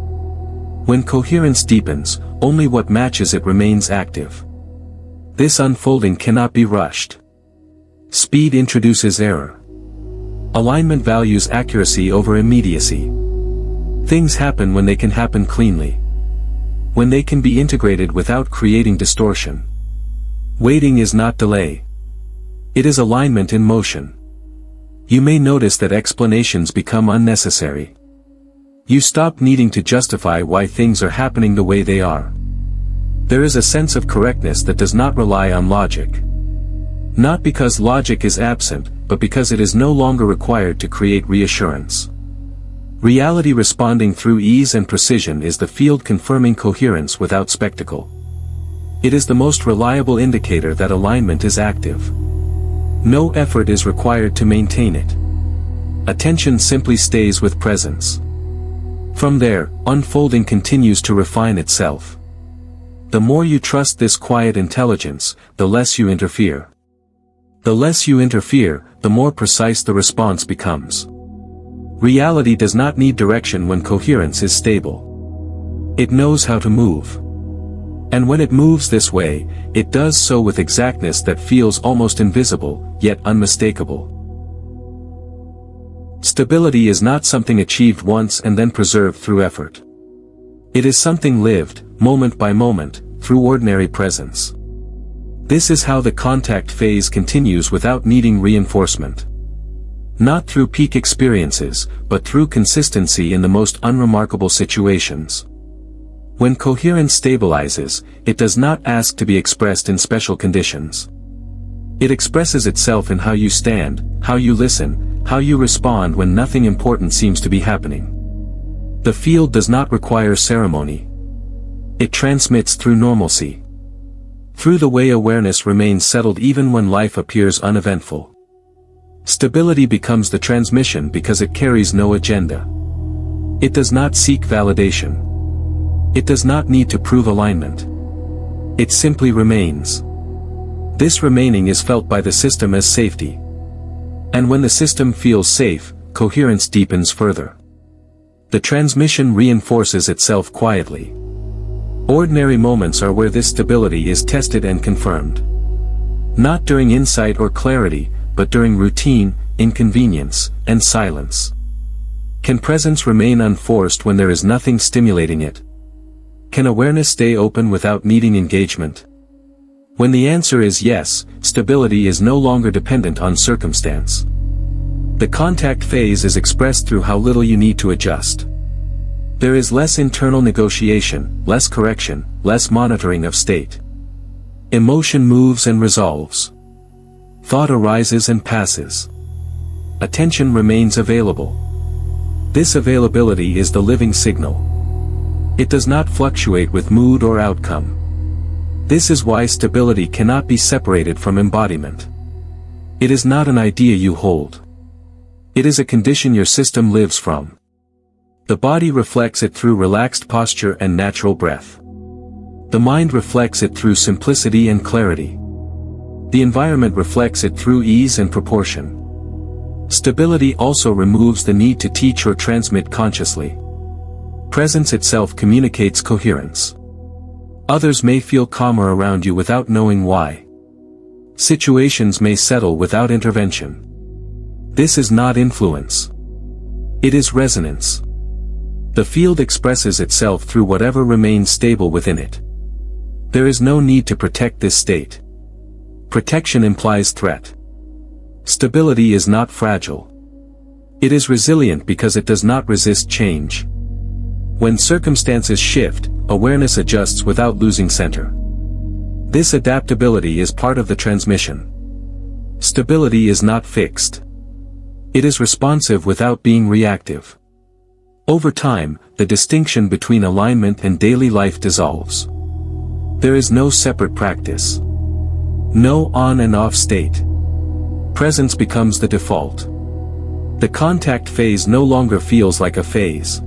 When coherence deepens, only what matches it remains active. This unfolding cannot be rushed. Speed introduces error. Alignment values accuracy over immediacy. Things happen when they can happen cleanly. When they can be integrated without creating distortion. Waiting is not delay. It is alignment in motion. You may notice that explanations become unnecessary. You stop needing to justify why things are happening the way they are. There is a sense of correctness that does not rely on logic. Not because logic is absent, but because it is no longer required to create reassurance. Reality responding through ease and precision is the field confirming coherence without spectacle. It is the most reliable indicator that alignment is active. No effort is required to maintain it. Attention simply stays with presence. From there, unfolding continues to refine itself. The more you trust this quiet intelligence, the less you interfere. The less you interfere, the more precise the response becomes. Reality does not need direction when coherence is stable. It knows how to move. And when it moves this way, it does so with exactness that feels almost invisible, yet unmistakable. Stability is not something achieved once and then preserved through effort. It is something lived, moment by moment, through ordinary presence. This is how the contact phase continues without needing reinforcement. Not through peak experiences, but through consistency in the most unremarkable situations. When coherence stabilizes, it does not ask to be expressed in special conditions. It expresses itself in how you stand, how you listen, how you respond when nothing important seems to be happening. The field does not require ceremony. It transmits through normalcy. Through the way awareness remains settled even when life appears uneventful. Stability becomes the transmission because it carries no agenda. It does not seek validation. It does not need to prove alignment. It simply remains. This remaining is felt by the system as safety. And when the system feels safe, coherence deepens further. The transmission reinforces itself quietly. Ordinary moments are where this stability is tested and confirmed. Not during insight or clarity, but during routine, inconvenience, and silence. Can presence remain unforced when there is nothing stimulating it? Can awareness stay open without needing engagement? When the answer is yes, stability is no longer dependent on circumstance. The contact phase is expressed through how little you need to adjust. There is less internal negotiation, less correction, less monitoring of state. Emotion moves and resolves. Thought arises and passes. Attention remains available. This availability is the living signal. It does not fluctuate with mood or outcome. This is why stability cannot be separated from embodiment. It is not an idea you hold. It is a condition your system lives from. The body reflects it through relaxed posture and natural breath. The mind reflects it through simplicity and clarity. The environment reflects it through ease and proportion. Stability also removes the need to teach or transmit consciously. Presence itself communicates coherence. Others may feel calmer around you without knowing why. Situations may settle without intervention. This is not influence. It is resonance. The field expresses itself through whatever remains stable within it. There is no need to protect this state. Protection implies threat. Stability is not fragile. It is resilient because it does not resist change. When circumstances shift, awareness adjusts without losing center. This adaptability is part of the transmission. Stability is not fixed. It is responsive without being reactive. Over time, the distinction between alignment and daily life dissolves. There is no separate practice. No on and off state. Presence becomes the default. The contact phase no longer feels like a phase.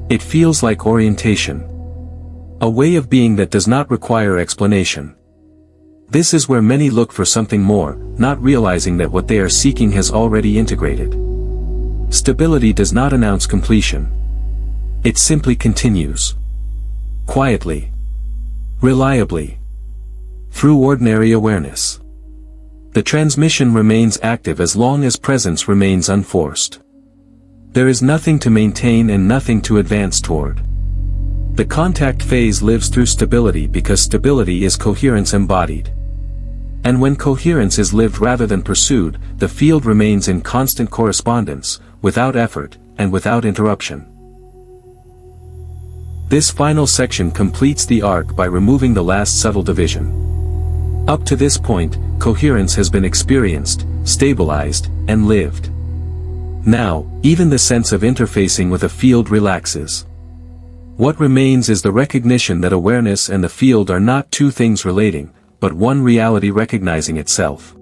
It feels like orientation. A way of being that does not require explanation. This is where many look for something more, not realizing that what they are seeking has already integrated. Stability does not announce completion. It simply continues. Quietly. Reliably. Through ordinary awareness. The transmission remains active as long as presence remains unforced. There is nothing to maintain and nothing to advance toward. The contact phase lives through stability because stability is coherence embodied. And when coherence is lived rather than pursued, the field remains in constant correspondence, without effort, and without interruption. This final section completes the arc by removing the last subtle division. Up to this point, coherence has been experienced, stabilized, and lived. Now, even the sense of interfacing with a field relaxes. What remains is the recognition that awareness and the field are not two things relating, but one reality recognizing itself.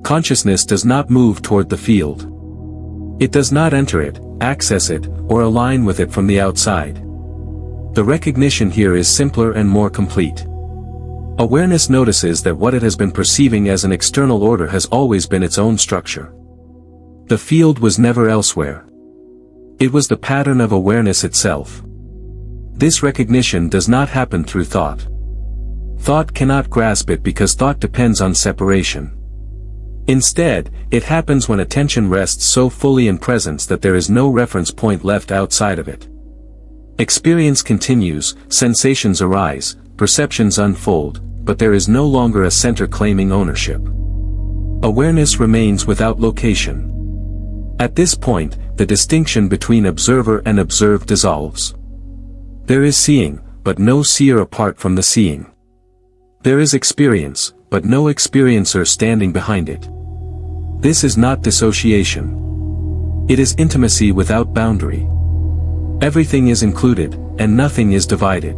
Consciousness does not move toward the field. It does not enter it, access it, or align with it from the outside. The recognition here is simpler and more complete. Awareness notices that what it has been perceiving as an external order has always been its own structure. The field was never elsewhere. It was the pattern of awareness itself. This recognition does not happen through thought. Thought cannot grasp it because thought depends on separation. Instead, it happens when attention rests so fully in presence that there is no reference point left outside of it. Experience continues, sensations arise, perceptions unfold, but there is no longer a center claiming ownership. Awareness remains without location. At this point, the distinction between observer and observed dissolves. There is seeing, but no seer apart from the seeing. There is experience, but no experiencer standing behind it. This is not dissociation. It is intimacy without boundary. Everything is included, and nothing is divided.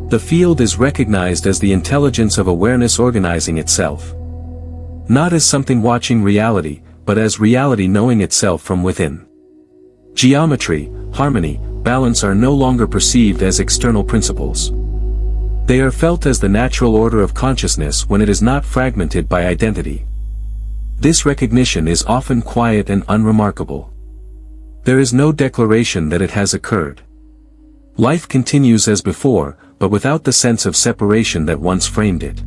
The field is recognized as the intelligence of awareness organizing itself. Not as something watching reality, but as reality knowing itself from within. Geometry, harmony, balance are no longer perceived as external principles. They are felt as the natural order of consciousness when it is not fragmented by identity. This recognition is often quiet and unremarkable. There is no declaration that it has occurred. Life continues as before, but without the sense of separation that once framed it.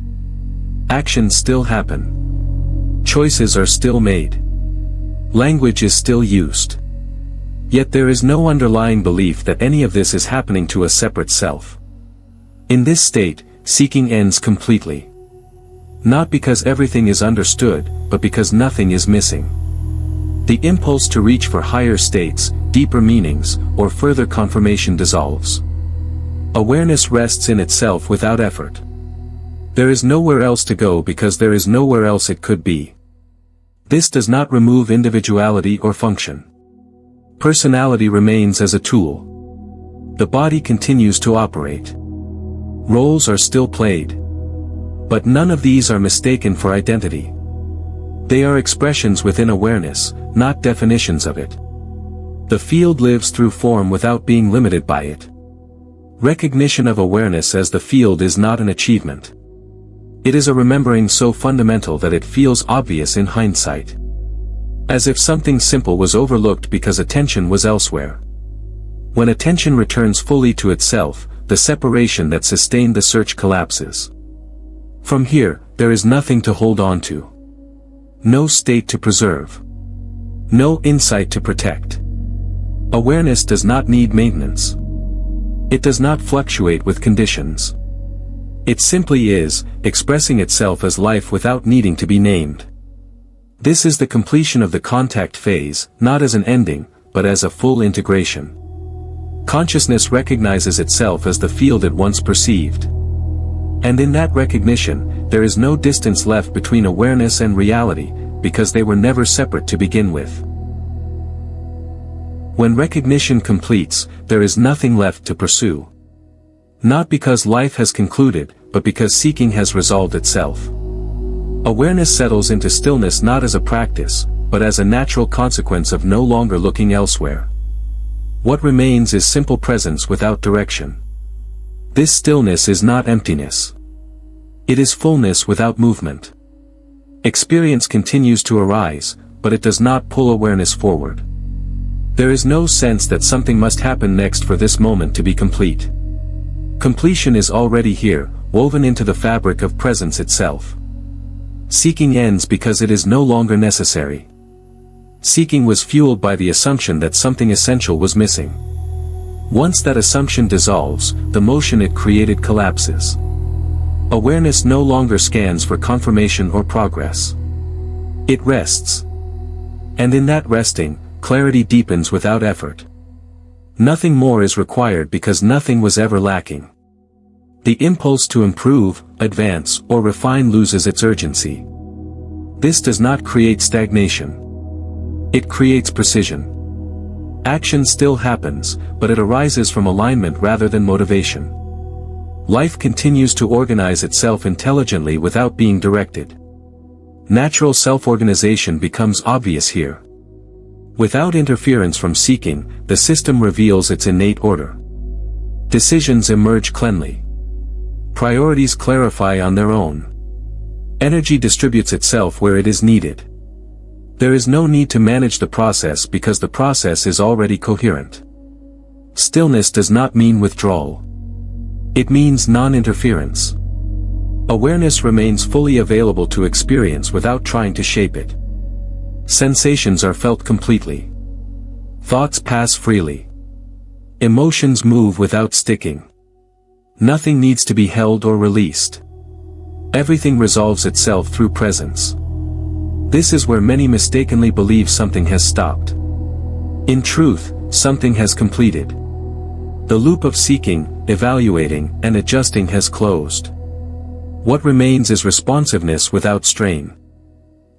Actions still happen. Choices are still made. Language is still used. Yet there is no underlying belief that any of this is happening to a separate self. In this state, seeking ends completely. Not because everything is understood, but because nothing is missing. The impulse to reach for higher states, deeper meanings, or further confirmation dissolves. Awareness rests in itself without effort. There is nowhere else to go because there is nowhere else it could be. This does not remove individuality or function. Personality remains as a tool. The body continues to operate. Roles are still played. But none of these are mistaken for identity. They are expressions within awareness, not definitions of it. The field lives through form without being limited by it. Recognition of awareness as the field is not an achievement. It is a remembering so fundamental that it feels obvious in hindsight. As if something simple was overlooked because attention was elsewhere. When attention returns fully to itself, the separation that sustained the search collapses. From here, there is nothing to hold on to. No state to preserve. No insight to protect. Awareness does not need maintenance. It does not fluctuate with conditions. It simply is, expressing itself as life without needing to be named. This is the completion of the contact phase, not as an ending, but as a full integration. Consciousness recognizes itself as the field it once perceived. And in that recognition, there is no distance left between awareness and reality, because they were never separate to begin with. When recognition completes, there is nothing left to pursue. Not because life has concluded, but because seeking has resolved itself. Awareness settles into stillness not as a practice, but as a natural consequence of no longer looking elsewhere. What remains is simple presence without direction. This stillness is not emptiness. It is fullness without movement. Experience continues to arise, but it does not pull awareness forward. There is no sense that something must happen next for this moment to be complete. Completion is already here, woven into the fabric of presence itself. Seeking ends because it is no longer necessary. Seeking was fueled by the assumption that something essential was missing. Once that assumption dissolves, the motion it created collapses. Awareness no longer scans for confirmation or progress. It rests. And in that resting, clarity deepens without effort. Nothing more is required because nothing was ever lacking. The impulse to improve, advance, or refine loses its urgency. This does not create stagnation. It creates precision. Action still happens, but it arises from alignment rather than motivation. Life continues to organize itself intelligently without being directed. Natural self-organization becomes obvious here. Without interference from seeking, the system reveals its innate order. Decisions emerge cleanly. Priorities clarify on their own. Energy distributes itself where it is needed. There is no need to manage the process because the process is already coherent. Stillness does not mean withdrawal. It means non-interference. Awareness remains fully available to experience without trying to shape it. Sensations are felt completely. Thoughts pass freely. Emotions move without sticking. Nothing needs to be held or released. Everything resolves itself through presence. This is where many mistakenly believe something has stopped. In truth, something has completed. The loop of seeking, evaluating, and adjusting has closed. What remains is responsiveness without strain.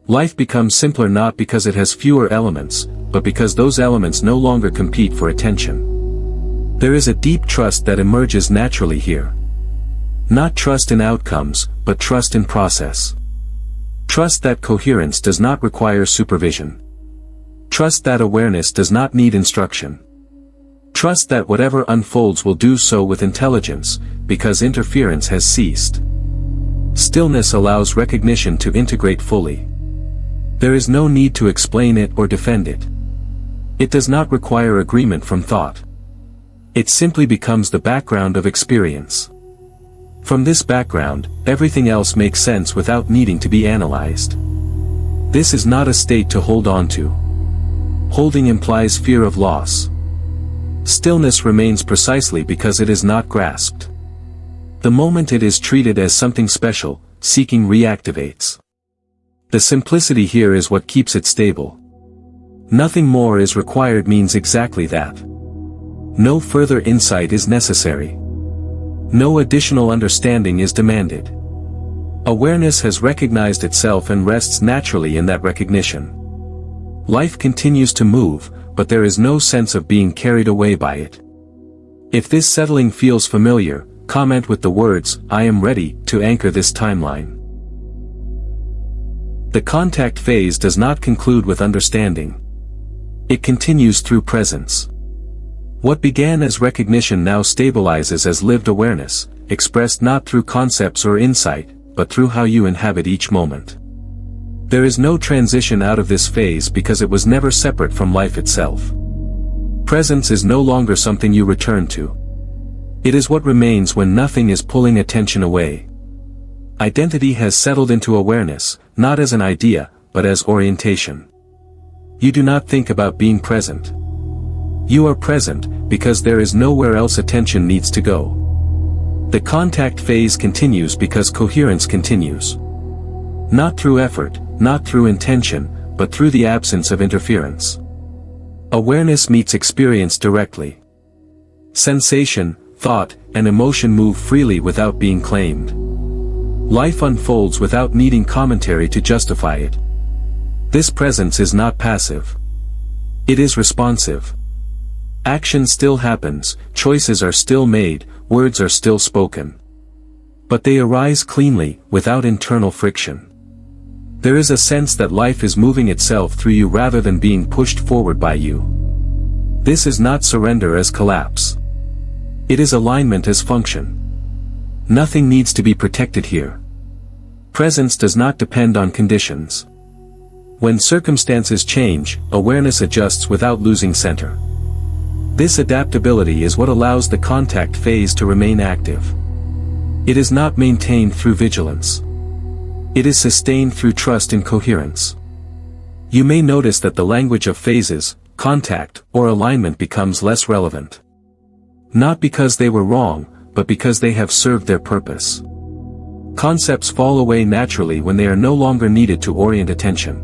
Life becomes simpler not because it has fewer elements, but because those elements no longer compete for attention. There is a deep trust that emerges naturally here. Not trust in outcomes, but trust in process. Trust that coherence does not require supervision. Trust that awareness does not need instruction. Trust that whatever unfolds will do so with intelligence, because interference has ceased. Stillness allows recognition to integrate fully. There is no need to explain it or defend it. It does not require agreement from thought. It simply becomes the background of experience. From this background, everything else makes sense without needing to be analyzed. This is not a state to hold on to. Holding implies fear of loss. Stillness remains precisely because it is not grasped. The moment it is treated as something special, seeking reactivates. The simplicity here is what keeps it stable. Nothing more is required means exactly that. No further insight is necessary. No additional understanding is demanded. Awareness has recognized itself and rests naturally in that recognition. Life continues to move, but there is no sense of being carried away by it. If this settling feels familiar, comment with the words, "I am ready," to anchor this timeline. The contact phase does not conclude with understanding. It continues through presence. What began as recognition now stabilizes as lived awareness, expressed not through concepts or insight, but through how you inhabit each moment. There is no transition out of this phase because it was never separate from life itself. Presence is no longer something you return to. It is what remains when nothing is pulling attention away. Identity has settled into awareness, not as an idea, but as orientation. You do not think about being present. You are present, because there is nowhere else attention needs to go. The contact phase continues because coherence continues. Not through effort, not through intention, but through the absence of interference. Awareness meets experience directly. Sensation, thought, and emotion move freely without being claimed. Life unfolds without needing commentary to justify it. This presence is not passive. It is responsive. Action still happens, choices are still made, words are still spoken. But they arise cleanly, without internal friction. There is a sense that life is moving itself through you rather than being pushed forward by you. This is not surrender as collapse. It is alignment as function. Nothing needs to be protected here. Presence does not depend on conditions. When circumstances change, awareness adjusts without losing center. This adaptability is what allows the contact phase to remain active. It is not maintained through vigilance. It is sustained through trust in coherence. You may notice that the language of phases, contact, or alignment becomes less relevant. Not because they were wrong, but because they have served their purpose. Concepts fall away naturally when they are no longer needed to orient attention.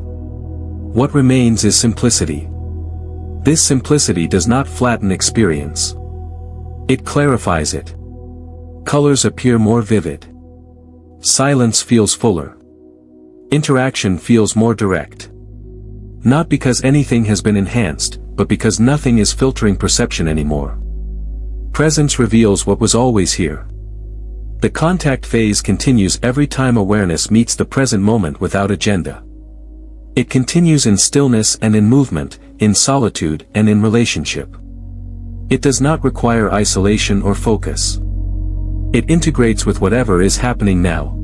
What remains is simplicity. This simplicity does not flatten experience. It clarifies it. Colors appear more vivid. Silence feels fuller. Interaction feels more direct. Not because anything has been enhanced, but because nothing is filtering perception anymore. Presence reveals what was always here. The contact phase continues every time awareness meets the present moment without agenda. It continues in stillness and in movement, in solitude and in relationship. It does not require isolation or focus. It integrates with whatever is happening now.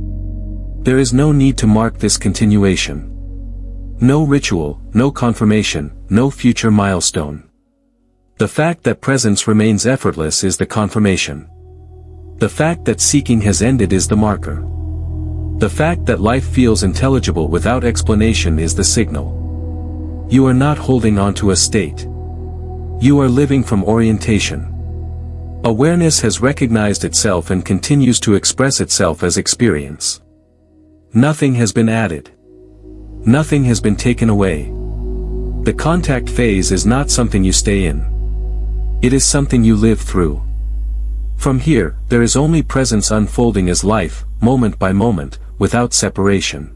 There is no need to mark this continuation. No ritual, no confirmation, no future milestone. The fact that presence remains effortless is the confirmation. The fact that seeking has ended is the marker. The fact that life feels intelligible without explanation is the signal. You are not holding on to a state. You are living from orientation. Awareness has recognized itself and continues to express itself as experience. Nothing has been added. Nothing has been taken away. The contact phase is not something you stay in. It is something you live through. From here, there is only presence unfolding as life, moment by moment, without separation.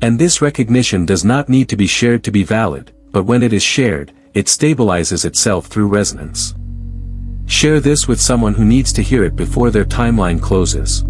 And this recognition does not need to be shared to be valid, but when it is shared, it stabilizes itself through resonance. Share this with someone who needs to hear it before their timeline closes.